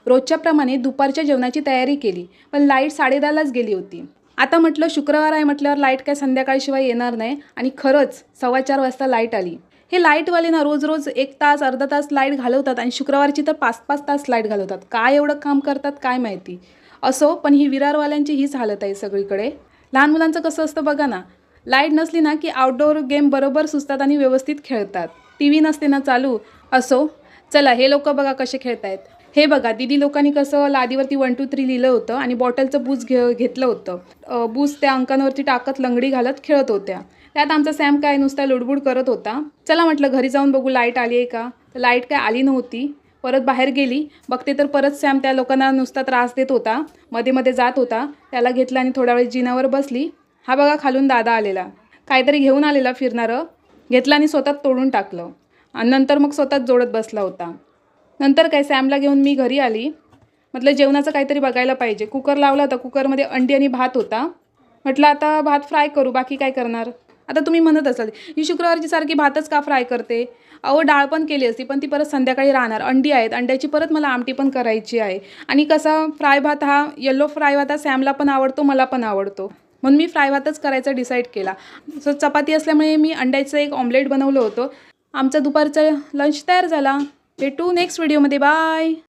रोजच्याप्रमाणे दुपारच्या जेवणाची तयारी केली, पण लाईट 10:30लाच गेली होती. आता म्हटलं शुक्रवार आहे म्हटल्यावर लाईट काय संध्याकाळशिवाय येणार नाही आणि खरंच 4:15 वाजता लाईट आली. हे लाईटवाले ना रोज रोज 1 तास अर्धा तास लाईट घालवतात आणि शुक्रवारची तर 5-5 तास लाईट घालवतात. काय एवढं काम करतात काय माहिती. असो, पण ही विरारवाल्यांची हीच हालत आहे सगळीकडे. लहान मुलांचं कसं असतं बघा ना, लाईट नसली ना की आउटडोअर गेम बरोबर सुचतात आणि व्यवस्थित खेळतात. TV नसते ना चालू. असो, चला हे लोक बघा कसे खेळतायत. हे बघा दीदी लोकांनी कसं लादीवरती 1 2 3 लिहिलं होतं आणि बॉटलचं बूज घेतलं होतं. बूज त्या अंकांवरती टाकत लंगडी घालत खेळत होत्या. त्यात आमचा सॅम काय नुसता लुडबुड करत होता. चला म्हटलं घरी जाऊन बघू लाईट आली आहे का. तर लाईट काय आली नव्हती. परत बाहेर गेली, बघते तर परत सॅम त्या लोकांना नुसता त्रास देत होता. मध्ये मध्ये जात होता. त्याला घेतलं आणि थोडा वेळ जिन्यावर बसली. हा बघा खालून दादा आलेला, काहीतरी घेऊन आलेला फिरणारं. घेतलं आणि स्वतःच तोडून टाकलं आणि नंतर मग स्वतःच जोडत बसला होता. नंतर काय सॅमला घेऊन मी घरी आली. म्हटलं जेवणाचं काहीतरी बघायला पाहिजे. कुकर लावला होता, कुकरमध्ये अंडी आणि भात होता. म्हटलं आता भात फ्राय करू, बाकी काय करणार. आता तुम्ही म्हणत असाल ही शुक्रवारची सारखी भातच का फ्राय करते. अहो डाळ पण केली असती, पण ती परत संध्याकाळी राहणार. अंडी आहेत, अंड्याची परत मला आमटी पण करायची आहे. आणि कसा फ्राय भात हा येलो फ्राय भात हा सॅमला पण आवडतो, मला पण आवडतो. म्हणून मी फ्राय भातच करायचा डिसाईड केला. सो चपाती असल्यामुळे मी अंड्याचं एक ऑमलेट बनवलं होतं. आमचा दुपारचा लंच तयार झाला. भेटू नेक्स्ट व्हिडिओमध्ये. बाय.